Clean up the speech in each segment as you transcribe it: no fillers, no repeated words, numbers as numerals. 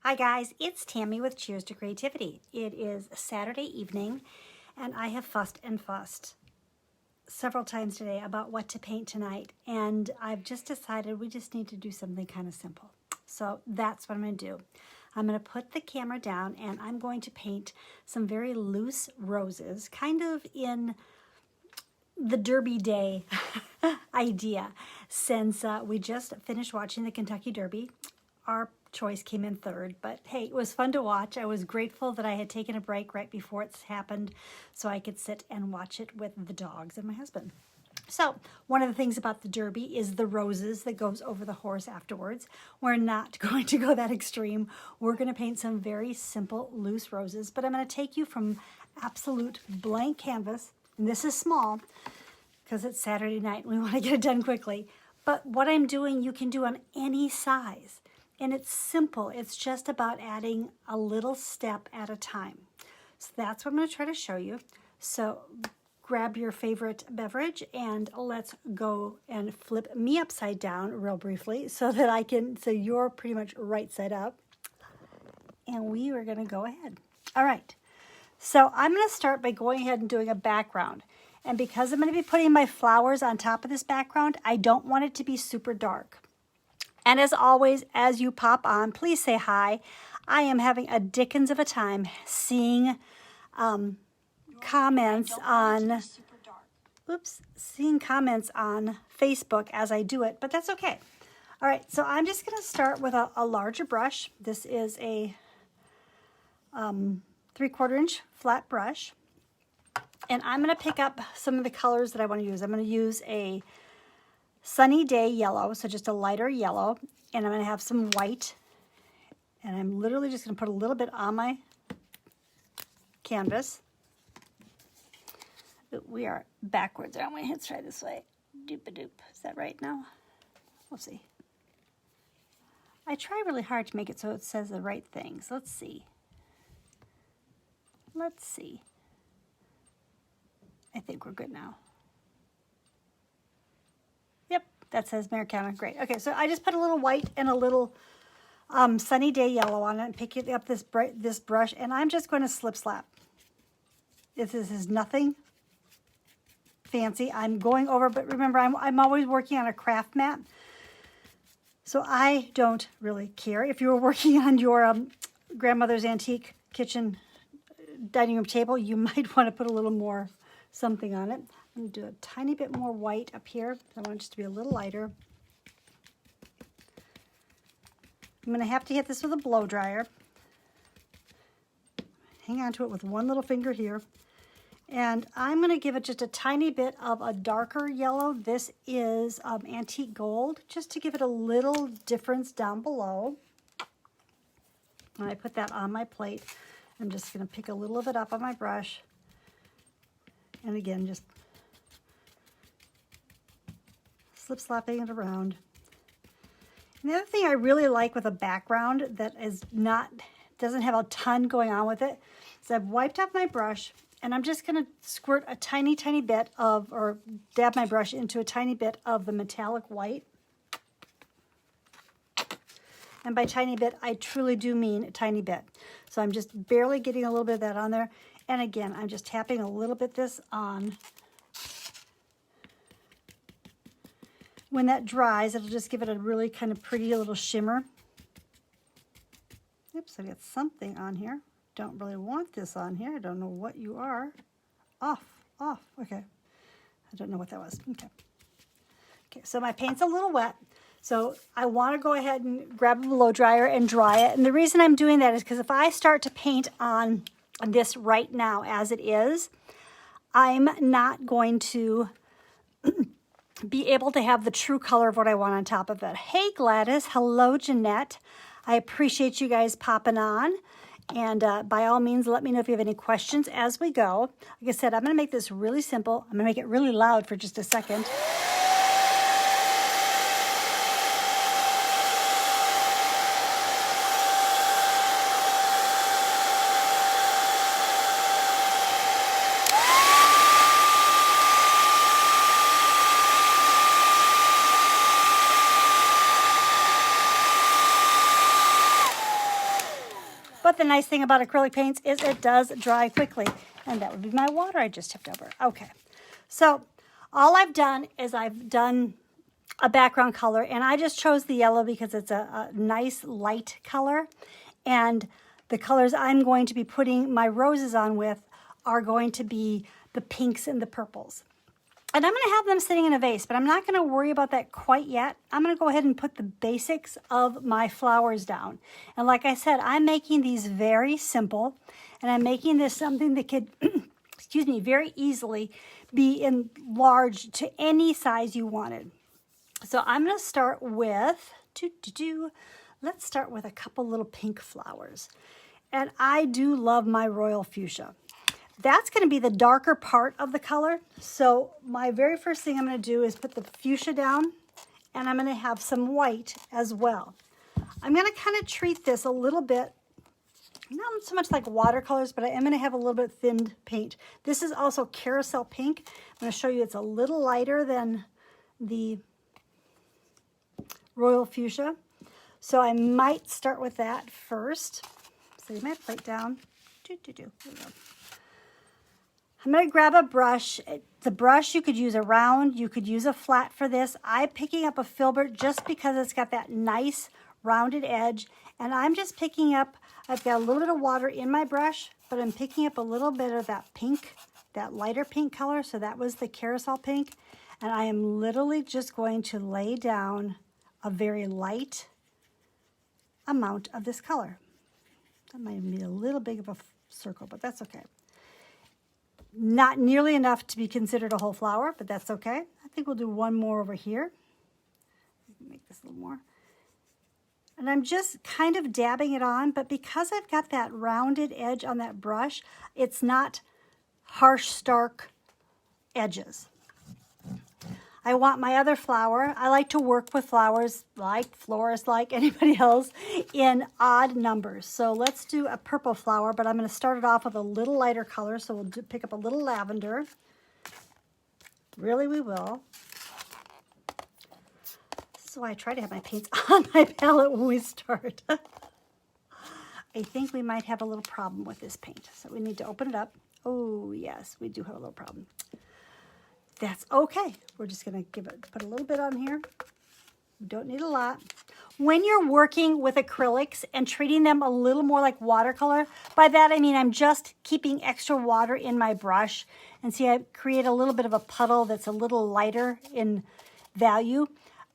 Hi guys, it's Tammy with Cheers to Creativity. It is Saturday evening and I have fussed and fussed several times today about what to paint tonight, and I've just decided we just need to do something kind of simple. So that's what I'm going to do. I'm going to put the camera down and I'm going to paint some very loose roses, kind of in the Derby Day idea. Since we just finished watching the Kentucky Derby, our choice came in third, but hey, it was fun to watch. I was grateful that I had taken a break right before it's happened so I could sit and watch it with the dogs and my husband. So one of the things about the Derby is the roses that goes over the horse afterwards. We're not going to go that extreme. We're going to paint some very simple loose roses, but I'm going to take you from absolute blank canvas, and this is small because it's Saturday night and we want to get it done quickly. But what I'm doing, you can do on any size. And it's simple. It's just about adding a little step at a time. So that's what I'm going to try to show you. So grab your favorite beverage and let's go and flip me upside down real briefly so that I can, so you're pretty much right side up. And we are going to go ahead. All right. So I'm going to start by going ahead and doing a background. And because I'm going to be putting my flowers on top of this background, I don't want it to be super dark. And as always, as you pop on, please say hi. I am having a dickens of a time seeing comments on, seeing comments on Facebook as I do it, but that's okay. All right, so I'm just going to start with a larger brush. This is a 3/4 inch flat brush. And I'm going to pick up some of the colors that I want to use. I'm going to use a Sunny Day yellow, so just a lighter yellow, and I'm going to have some white, and I'm literally just going to put a little bit on my canvas. Ooh, we are backwards, aren't we? Let's try this way. Doop-a-doop. Is that right now? We'll see. I try really hard to make it so it says the right things. Let's see. Let's see. I think we're good now. That says Americana. Great. Okay, so I just put a little white and a little Sunny Day yellow on it and pick up this brush, and I'm just going to slip slap. This is nothing fancy. I'm going over, but remember, I'm always working on a craft mat, so I don't really care. If you were working on your grandmother's antique kitchen dining room table, you might want to put a little more something on it. I'm going to do a tiny bit more white up here. I want it just to be a little lighter. I'm going to have to hit this with a blow dryer. Hang on to it with one little finger here. And I'm going to give it just a tiny bit of a darker yellow. This is antique gold, just to give it a little difference down below. When I put that on my plate, I'm just going to pick a little of it up on my brush. And again, just slip slapping it around. And the other thing I really like with a background that doesn't have a ton going on with it is I've wiped off my brush and I'm just going to squirt a tiny bit of, or dab my brush into a tiny bit of the metallic white. And by tiny bit, I truly do mean a tiny bit. So I'm just barely getting a little bit of that on there. And again, I'm just tapping a little bit this on. When that dries, it'll just give it a really kind of pretty little shimmer. Oops, I got something on here. Don't really want this on here. I don't know what you are. Off, okay. I don't know what that was, okay. Okay, so my paint's a little wet. So I want to go ahead and grab a blow dryer and dry it. And the reason I'm doing that is because if I start to paint on this right now as it is, I'm not going to be able to have the true color of what I want on top of it. Hey Gladys, hello Jeanette. I appreciate you guys popping on. And by all means, let me know if you have any questions as we go. Like I said, I'm going to make this really simple. I'm going to make it really loud for just a second. But the nice thing about acrylic paints is it does dry quickly. And that would be my water I just tipped over. Okay, so all I've done is I've done a background color, and I just chose the yellow because it's a nice light color. And the colors I'm going to be putting my roses on with are going to be the pinks and the purples. And I'm going to have them sitting in a vase, but I'm not going to worry about that quite yet. I'm going to go ahead and put the basics of my flowers down. And like I said, I'm making these very simple, and I'm making this something that could, excuse me, very easily be enlarged to any size you wanted. So I'm going to start with, let's start with a couple little pink flowers. And I do love my royal fuchsia. That's going to be the darker part of the color. So my very first thing I'm going to do is put the fuchsia down, and I'm going to have some white as well. I'm going to kind of treat this a little bit, not so much like watercolors, but I am going to have a little bit thinned paint. This is also carousel pink. I'm going to show you it's a little lighter than the royal fuchsia. So I might start with that first. Set my plate down. Here we go. I'm going to grab a brush. The brush, you could use a round, you could use a flat for this. I'm picking up a filbert just because it's got that nice rounded edge. And I'm just picking up, I've got a little bit of water in my brush, but I'm picking up a little bit of that pink, that lighter pink color. So that was the carousel pink. And I am literally just going to lay down a very light amount of this color. That might be a little big of a circle, but that's okay. Not nearly enough to be considered a whole flower, but that's okay. I think we'll do one more over here. Make this a little more. And I'm just kind of dabbing it on, but because I've got that rounded edge on that brush, it's not harsh, stark edges. I want my other flower. I like to work with flowers like florists, like anybody else, in odd numbers. So let's do a purple flower, but I'm going to start it off with a little lighter color. So we'll pick up a little lavender. Really, we will. So I try to have my paints on my palette when we start. I think we might have a little problem with this paint. So we need to open it up. Oh, yes, we do have a little problem. That's okay. We're just going to put a little bit on here. We don't need a lot. When you're working with acrylics and treating them a little more like watercolor, by that I mean I'm just keeping extra water in my brush. And see, I create a little bit of a puddle that's a little lighter in value.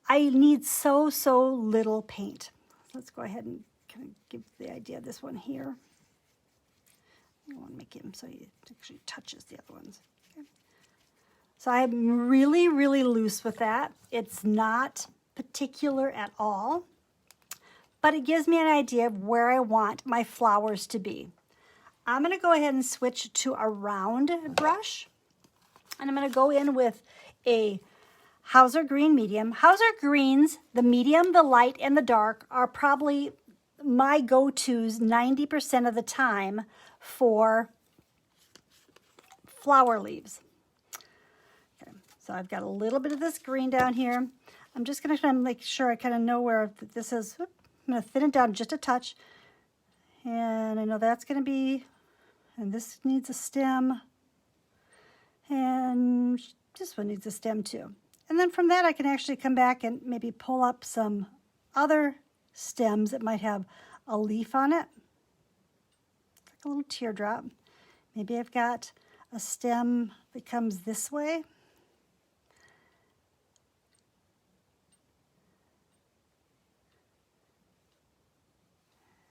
I need so little paint. Let's go ahead and kind of give the idea of this one here. I want to make him so he actually touches the other ones. So I'm really loose with that. It's not particular at all, but it gives me an idea of where I want my flowers to be. I'm going to go ahead and switch to a round brush, and I'm going to go in with a Hauser Green Medium. Hauser Greens, the medium, the light, and the dark are probably my go-tos 90% of the time for flower leaves. So I've got a little bit of this green down here. I'm just going to try and make sure I kind of know where this is. I'm going to thin it down just a touch. And I know that's going to be, and this needs a stem. And this one needs a stem too. And then from that I can actually come back and maybe pull up some other stems that might have a leaf on it. Like a little teardrop. Maybe I've got a stem that comes this way.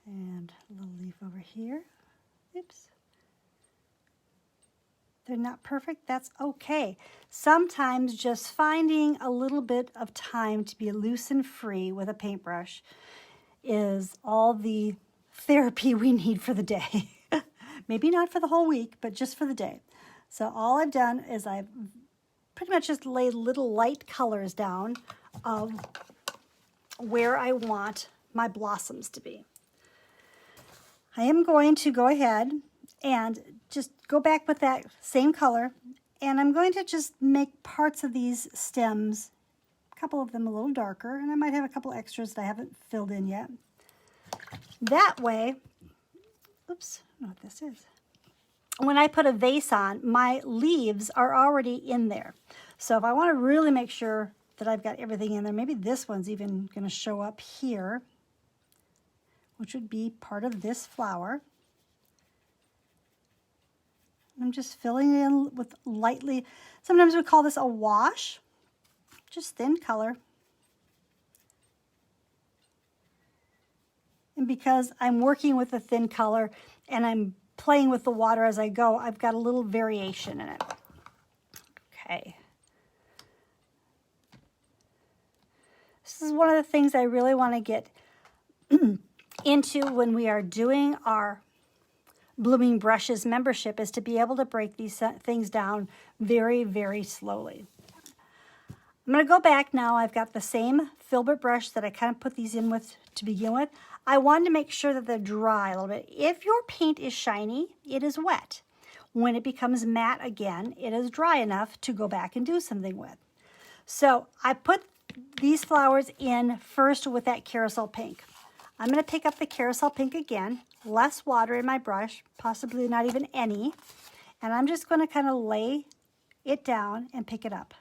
And a little leaf over here. Oops. They're not perfect, that's okay. Sometimes just finding a little bit of time to be loose and free with a paintbrush is all the therapy we need for the day. Maybe not for the whole week, but just for the day. So all I've done is I've pretty much just laid little light colors down of where I want my blossoms to be. I am going to go ahead and just go back with that same color, and I'm going to just make parts of these stems, a couple of them a little darker, and I might have a couple extras that I haven't filled in yet. That way, oops, I don't know what this is. When I put a vase on, my leaves are already in there. So if I want to really make sure that I've got everything in there, maybe this one's even going to show up here, which would be part of this flower. I'm just filling in with lightly, sometimes we call this a wash, just thin color. And because I'm working with a thin color and I'm playing with the water as I go, I've got a little variation in it. Okay. This is one of the things I really want to get into when we are doing our Blooming Brushes membership, is to be able to break these things down very, very slowly. I'm going to go back now. I've got the same filbert brush that I kind of put these in with to begin with. I wanted to make sure that they're dry a little bit. If your paint is shiny, it is wet. When it becomes matte again, it is dry enough to go back and do something with. So I put these flowers in first with that carousel pink. I'm going to pick up the carousel pink again, less water in my brush, possibly not even any, and I'm just going to kind of lay it down and pick it up.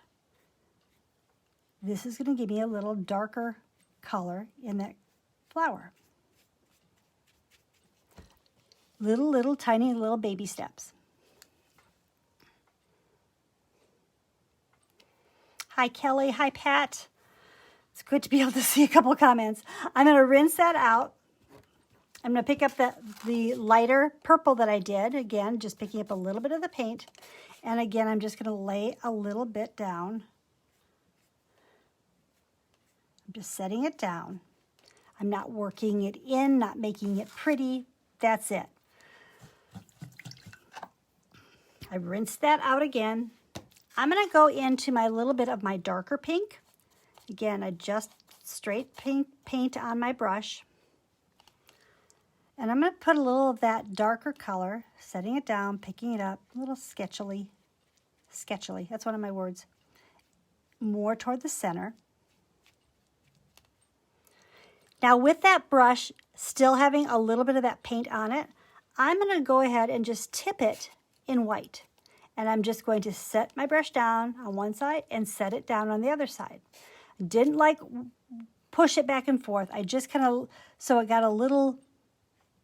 This is going to give me a little darker color in that flower. Little tiny little baby steps. Hi Kelly, hi Pat. It's good to be able to see a couple of comments. I'm going to rinse that out. I'm going to pick up the lighter purple that I did. Again, just picking up a little bit of the paint. And again, I'm just going to lay a little bit down. I'm just setting it down. I'm not working it in, not making it pretty. That's it. I rinsed that out again. I'm going to go into my little bit of my darker pink. Again, I just straight paint on my brush. And I'm going to put a little of that darker color, setting it down, picking it up, a little sketchily, that's one of my words, more toward the center. Now with that brush still having a little bit of that paint on it, I'm going to go ahead and just tip it in white. And I'm just going to set my brush down on one side and set it down on the other side. Didn't like push it back and forth. I just kind of, so it got a little,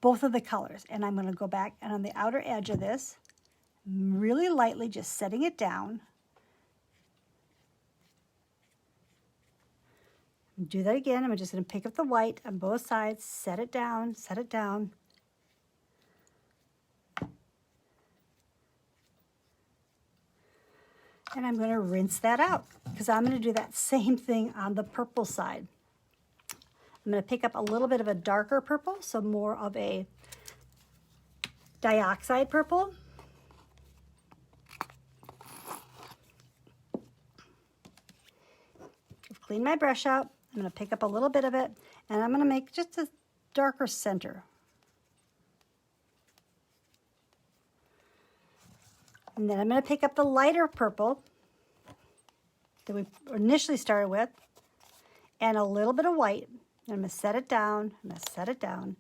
both of the colors. And I'm going to go back and on the outer edge of this, really lightly just setting it down. Do that again. I'm just going to pick up the white on both sides, set it down, set it down. And I'm going to rinse that out because I'm going to do that same thing on the purple side. I'm going to pick up a little bit of a darker purple, so more of a dioxide purple. I've cleaned my brush out. I'm going to pick up a little bit of it, and I'm going to make just a darker center. And then I'm going to pick up the lighter purple that we initially started with and a little bit of white. And I'm going to set it down. I'm going to set it down.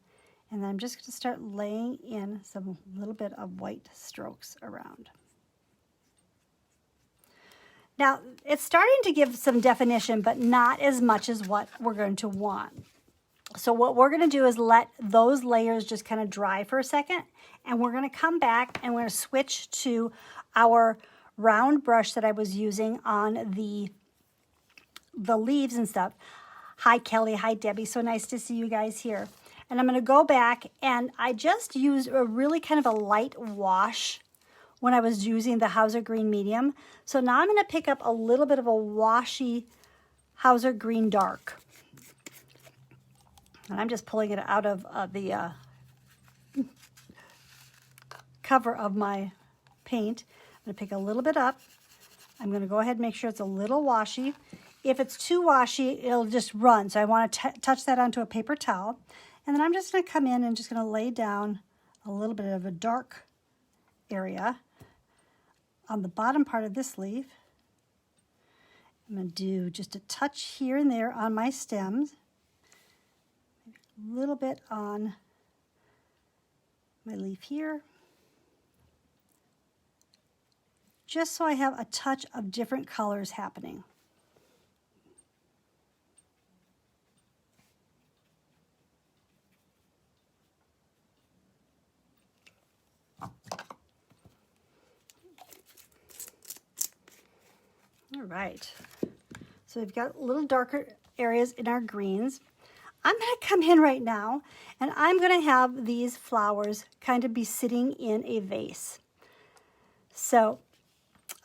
And then I'm just going to start laying in some little bit of white strokes around. Now, it's starting to give some definition, but not as much as what we're going to want. So what we're going to do is let those layers just kind of dry for a second, and we're going to come back and we're going to switch to our round brush that I was using on the leaves and stuff. Hi, Kelly. Hi, Debbie. So nice to see you guys here. And I'm going to go back, and I just used a really kind of a light wash when I was using the Hauser Green Medium. So now I'm going to pick up a little bit of a washy Hauser Green Dark. And I'm just pulling it out of the cover of my paint. I'm going to pick a little bit up. I'm going to go ahead and make sure it's a little washy. If it's too washy, it'll just run. So I want to touch that onto a paper towel. And then I'm just going to come in and just going to lay down a little bit of a dark area on the bottom part of this leaf. I'm going to do just a touch here and there on my stems. A little bit on my leaf here. Just so I have a touch of different colors happening. All right, so we've got a little darker areas in our greens. I'm going to come in right now and I'm going to have these flowers kind of be sitting in a vase. So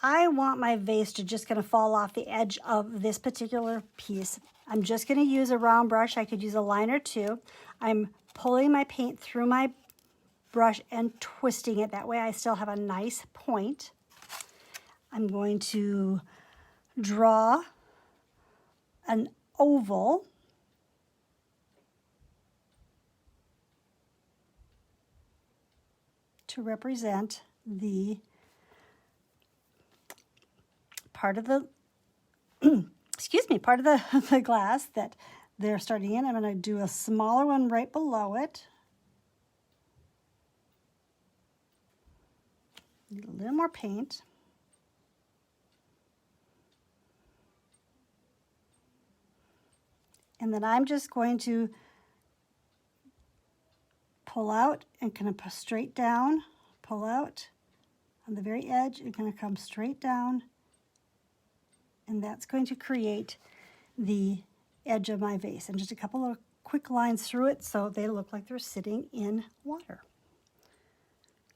I want my vase to just kind of fall off the edge of this particular piece. I'm just going to use a round brush. I could use a line or two. I'm pulling my paint through my brush and twisting it. That way I still have a nice point. I'm going to draw an oval. To represent the part of the, excuse me, part of the glass that they're starting in. I'm going to do a smaller one right below it. Need a little more paint. And then I'm just going to pull out and kind of straight down, pull out on the very edge and kind of come straight down. And that's going to create the edge of my vase. And just a couple of quick lines through it so they look like they're sitting in water.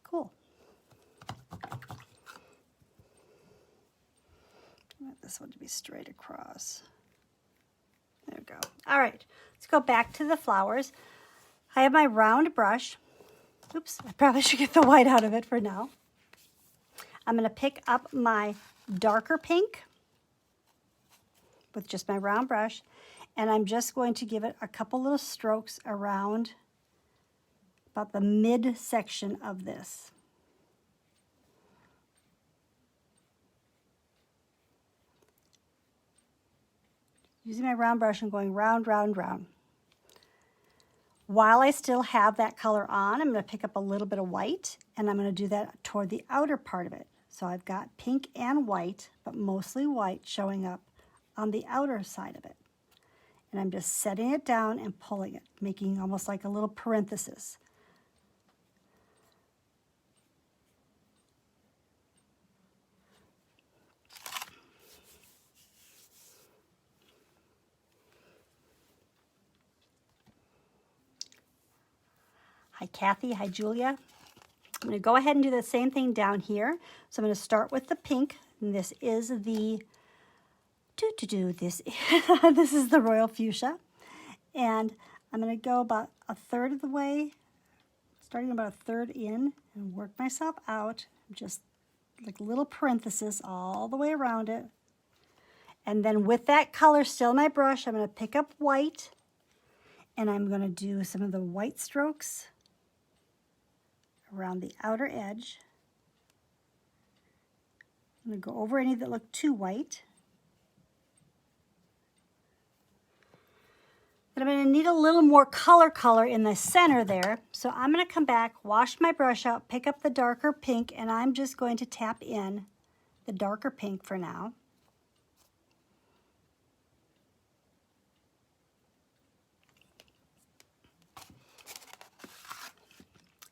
Cool. I want this one to be straight across. There we go. All right, let's go back to the flowers. I have my round brush. Oops, I probably should get the white out of it for now. I'm going to pick up my darker pink with just my round brush, and I'm just going to give it a couple little strokes around about the mid section of this. Using my round brush and going round, round, round. While I still have that color on, I'm going to pick up a little bit of white, and I'm going to do that toward the outer part of it. So I've got pink and white, but mostly white showing up on the outer side of it. And I'm just setting it down and pulling it, making almost like a little parenthesis. Hi, Kathy. Hi, Julia. I'm going to go ahead and do the same thing down here. So I'm going to start with the pink. And this is the this is the Royal Fuchsia. And I'm going to go about a third of the way, starting about a third in, and work myself out, just like little parenthesis all the way around it. And then with that color still in my brush, I'm going to pick up white, and I'm going to do some of the white strokes around the outer edge. I'm going to go over any that look too white. But I'm going to need a little more color in the center there. So I'm going to come back, wash my brush out, pick up the darker pink, and I'm just going to tap in the darker pink for now.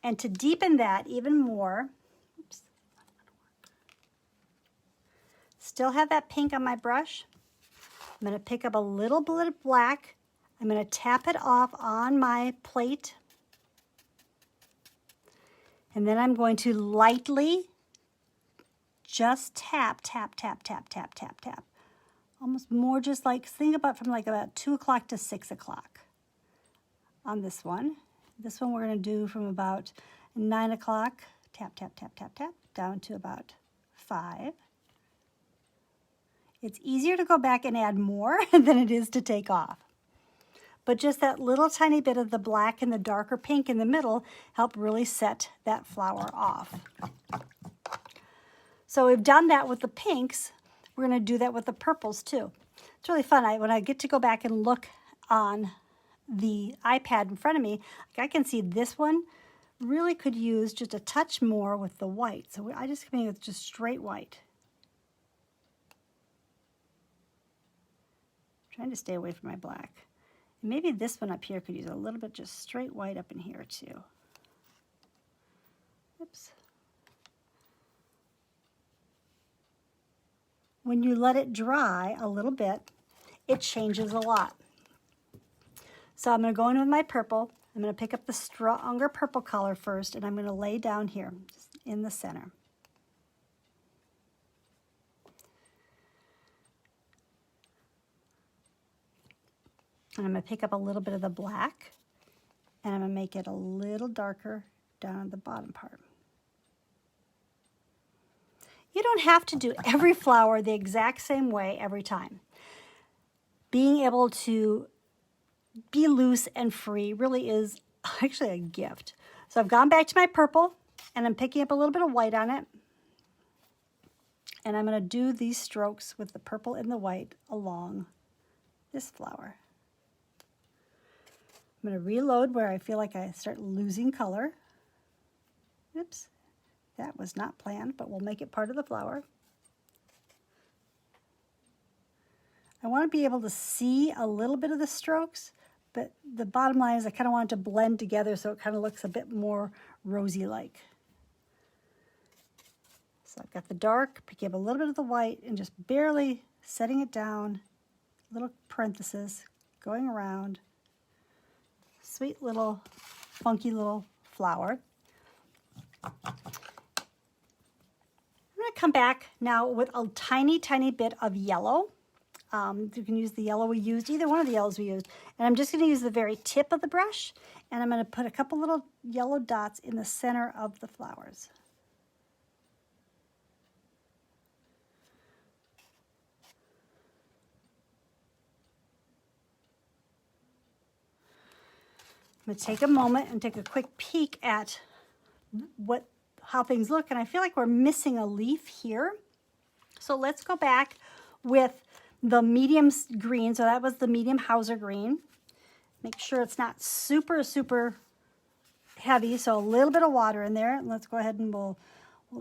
And to deepen that even more, oops, still have that pink on my brush. I'm going to pick up a little bit of black. I'm going to tap it off on my plate. And then I'm going to lightly just tap, tap, tap, tap, tap, tap, tap. Almost more just like, think about from like about 2 o'clock to 6 o'clock on this one. This one we're going to do from about 9 o'clock, tap, tap, tap, tap, tap, down to about 5. It's easier to go back and add more than it is to take off. But just that little tiny bit of the black and the darker pink in the middle help really set that flower off. So we've done that with the pinks. We're going to do that with the purples too. It's really fun. When I get to go back and look on the iPad in front of me, I can see this one really could use just a touch more with the white. So I just come in with just straight white. I'm trying to stay away from my black. And maybe this one up here could use a little bit just straight white up in here too. Oops. When you let it dry a little bit, it changes a lot. So I'm going to go in with my purple. I'm going to pick up the stronger purple color first, and I'm going to lay down here just in the center. And I'm going to pick up a little bit of the black, and I'm going to make it a little darker down at the bottom part. You don't have to do every flower the exact same way every time. Being able to be loose and free really is actually a gift. So I've gone back to my purple, and I'm picking up a little bit of white on it. And I'm going to do these strokes with the purple and the white along this flower. I'm going to reload where I feel like I start losing color. Oops, that was not planned, but we'll make it part of the flower. I want to be able to see a little bit of the strokes, but the bottom line is I kind of want it to blend together so it kind of looks a bit more rosy-like. So I've got the dark, picking up a little bit of the white and just barely setting it down, little parentheses, going around. Sweet little, funky little flower. I'm going to come back now with a tiny, tiny bit of yellow. You can use the yellow we used, either one of the yellows we used. And I'm just going to use the very tip of the brush, and I'm going to put a couple little yellow dots in the center of the flowers. I'm going to take a moment and take a quick peek at how things look, and I feel like we're missing a leaf here. So let's go back with the medium green. So that was the medium Hauser green. Make sure it's not super, super heavy. So a little bit of water in there. And let's go ahead and we'll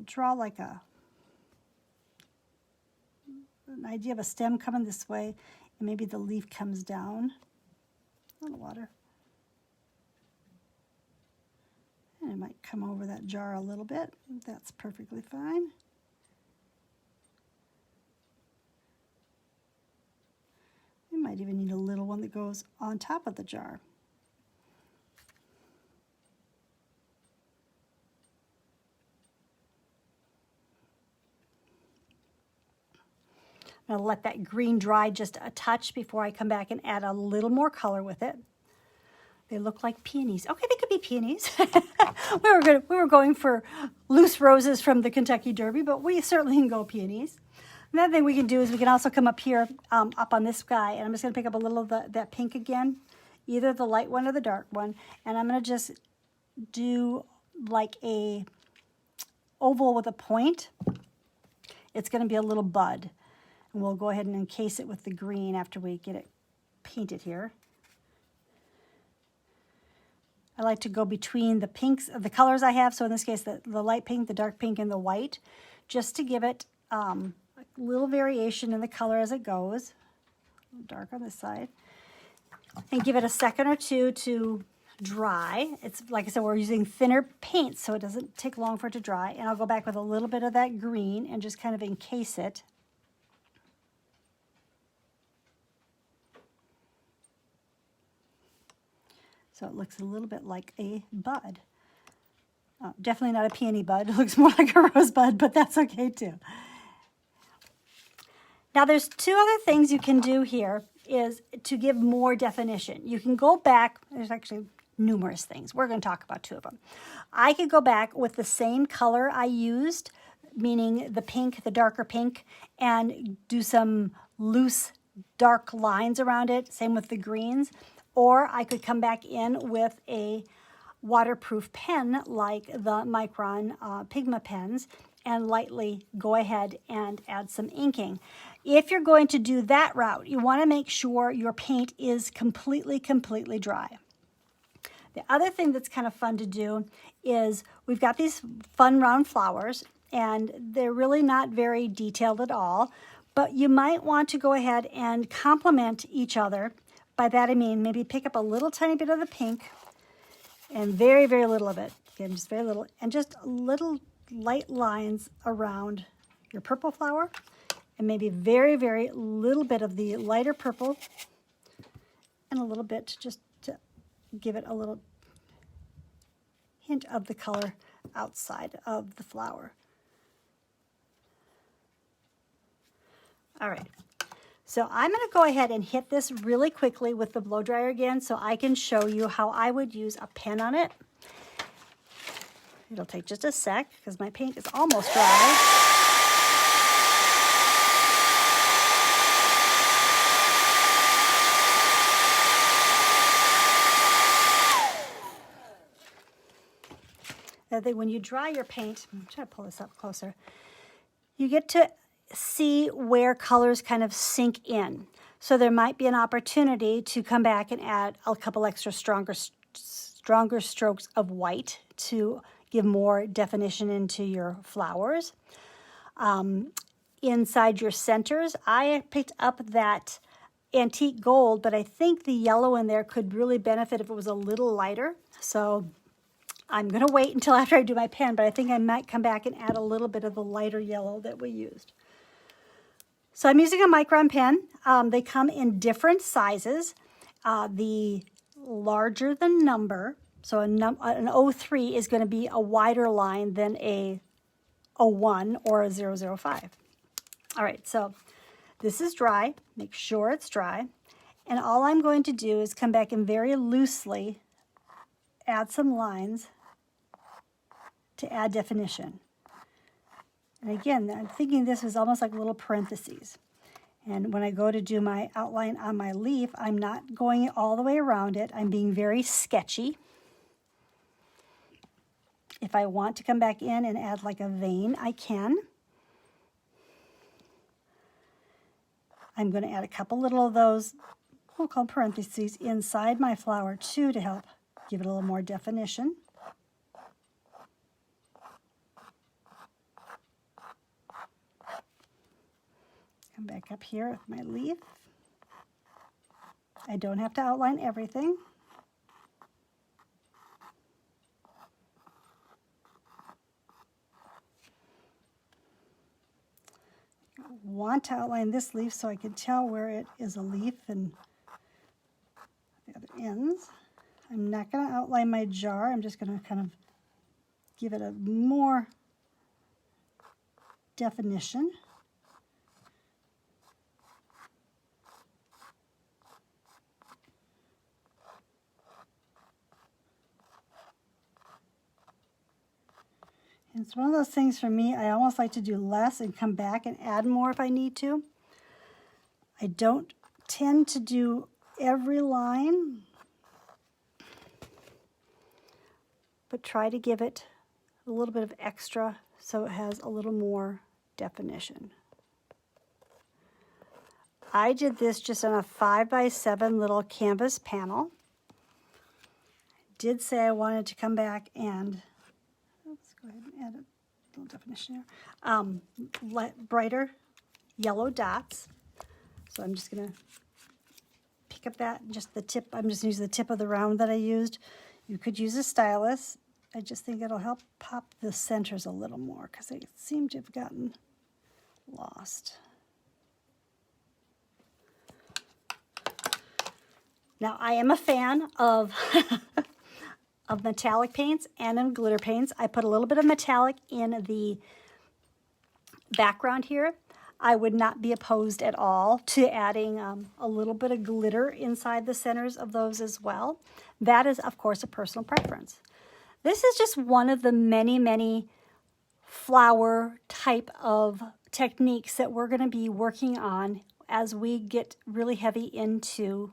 draw like an idea of a stem coming this way. And maybe the leaf comes down. A little water. And it might come over that jar a little bit. That's perfectly fine. You might even need a little one that goes on top of the jar. I'm going to let that green dry just a touch before I come back and add a little more color with it. They look like peonies. Okay, they could be peonies. we were going for loose roses from the Kentucky Derby, but we certainly can go peonies. Another thing we can do is we can also come up here, up on this guy, and I'm just going to pick up a little of that pink again, either the light one or the dark one, and I'm going to just do like a oval with a point. It's going to be a little bud, and we'll go ahead and encase it with the green after we get it painted here. I like to go between the pinks, the colors I have, so in this case the light pink, the dark pink, and the white, just to give it a little variation in the color as it goes. A little dark on this side. And give it a second or two to dry. It's like I said, we're using thinner paint, so it doesn't take long for it to dry. And I'll go back with a little bit of that green and just kind of encase it. So it looks a little bit like a bud. Definitely not a peony bud. It looks more like a rosebud, but that's okay too. Now there's two other things you can do here is to give more definition. You can go back, there's actually numerous things. We're going to talk about two of them. I could go back with the same color I used, meaning the pink, the darker pink, and do some loose dark lines around it. Same with the greens. Or I could come back in with a waterproof pen like the Micron Pigma pens and lightly go ahead and add some inking. If you're going to do that route, you want to make sure your paint is completely dry. The other thing that's kind of fun to do is we've got these fun round flowers, and they're really not very detailed at all, but you might want to go ahead and complement each other. By that I mean maybe pick up a little tiny bit of the pink and very, very little of it. Again, just very little, and just little light lines around your purple flower, and maybe very, very little bit of the lighter purple, and a little bit just to give it a little hint of the color outside of the flower. All right, so I'm going to go ahead and hit this really quickly with the blow dryer again so I can show you how I would use a pen on it. It'll take just a sec because my paint is almost dry. When you dry your paint, I'm trying to pull this up closer, you get to see where colors kind of sink in. So there might be an opportunity to come back and add a couple extra stronger strokes of white to give more definition into your flowers. Inside your centers, I picked up that antique gold, but I think the yellow in there could really benefit if it was a little lighter. So I'm going to wait until after I do my pen, but I think I might come back and add a little bit of the lighter yellow that we used. So I'm using a Micron pen. They come in different sizes. The larger the number, so an 03 is going to be a wider line than a 01 or a 005. All right, so this is dry. Make sure it's dry. And all I'm going to do is come back and very loosely add some lines to add definition. And again, I'm thinking this is almost like little parentheses. And when I go to do my outline on my leaf, I'm not going all the way around it. I'm being very sketchy. If I want to come back in and add like a vein, I can. I'm going to add a couple little of those, we'll call parentheses, inside my flower too to help give it a little more definition. Come back up here with my leaf. I don't have to outline everything. I want to outline this leaf so I can tell where it is a leaf and the other ends. I'm not going to outline my jar. I'm just going to kind of give it a more definition. It's one of those things for me, I almost like to do less and come back and add more if I need to. I don't tend to do every line, but try to give it a little bit of extra so it has a little more definition. I did this just on a 5x7 little canvas panel. I did say I wanted to come back and go ahead and add a little definition here. Brighter yellow dots. So I'm just going to pick up that, just the tip. I'm just using the tip of the round that I used. You could use a stylus. I just think it'll help pop the centers a little more because they seem to have gotten lost. Now, I am a fan of of metallic paints and of glitter paints. I put a little bit of metallic in the background here. I would not be opposed at all to adding a little bit of glitter inside the centers of those as well. That is, of course, a personal preference. This is just one of the many, many flower type of techniques that we're going to be working on as we get really heavy into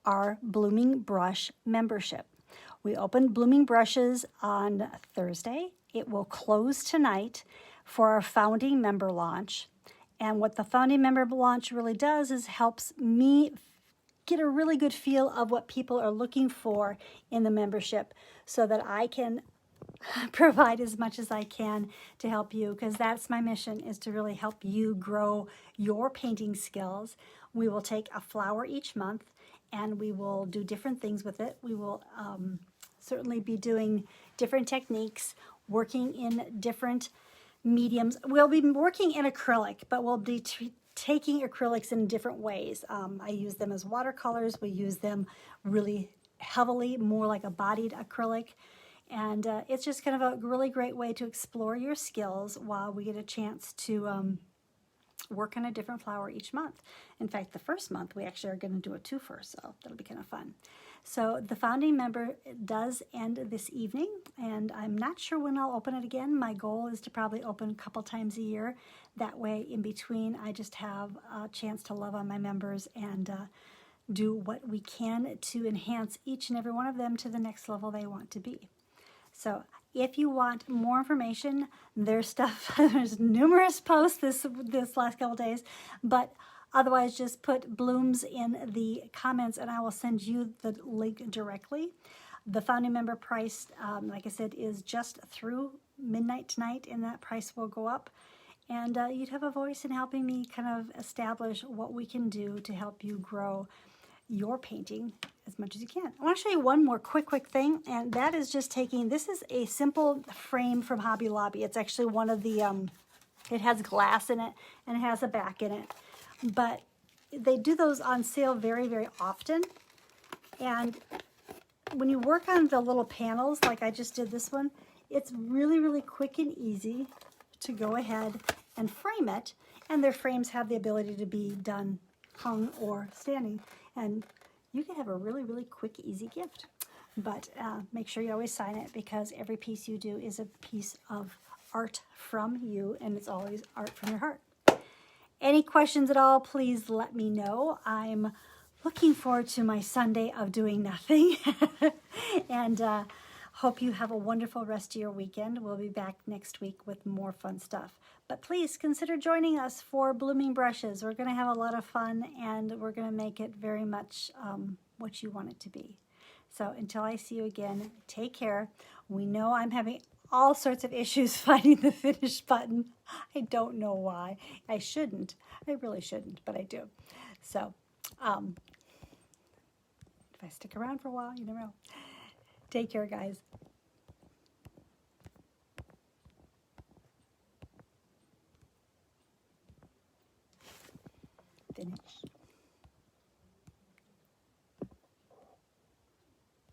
our Blooming Brush membership. We opened Blooming Brushes on Thursday. It will close tonight for our founding member launch. And what the founding member launch really does is helps me get a really good feel of what people are looking for in the membership so that I can provide as much as I can to help you, because that's my mission, is to really help you grow your painting skills. We will take a flower each month and we will do different things with it. We will certainly be doing different techniques, working in different mediums. We'll be working in acrylic, but we'll be taking acrylics in different ways. I use them as watercolors. We use them really heavily, more like a bodied acrylic. And it's just kind of a really great way to explore your skills while we get a chance to work on a different flower each month. In fact, the first month we actually are going to do a twofer, so that'll be kind of fun. So the founding member does end this evening, and I'm not sure when I'll open it again. My goal is to probably open a couple times a year. That way, in between, I just have a chance to love on my members and do what we can to enhance each and every one of them to the next level they want to be. So if you want more information, there's stuff, there's numerous posts this last couple days, but otherwise just put blooms in the comments and I will send you the link directly. The founding member price, like I said, is just through midnight tonight, and that price will go up. And you'd have a voice in helping me kind of establish what we can do to help you grow your painting as much as you can. I want to show you one more quick thing, and that is just taking, this is a simple frame from Hobby Lobby. It's actually one of the, it has glass in it and it has a back in it, but they do those on sale very often. And when you work on the little panels, like I just did this one, it's really quick and easy to go ahead and frame it, and their frames have the ability to be done hung or standing, and you can have a really quick, easy gift. But make sure you always sign it, because every piece you do is a piece of art from you, and it's always art from your heart. Any questions at all, please let me know. I'm looking forward to my Sunday of doing nothing. And hope you have a wonderful rest of your weekend. We'll be back next week with more fun stuff. But please consider joining us for Blooming Brushes. We're going to have a lot of fun, and we're going to make it very much what you want it to be. So until I see you again, take care. We know I'm having all sorts of issues finding the finish button. I don't know why. I shouldn't. I really shouldn't, but I do. So if I stick around for a while, you never know. Take care, guys. Finish.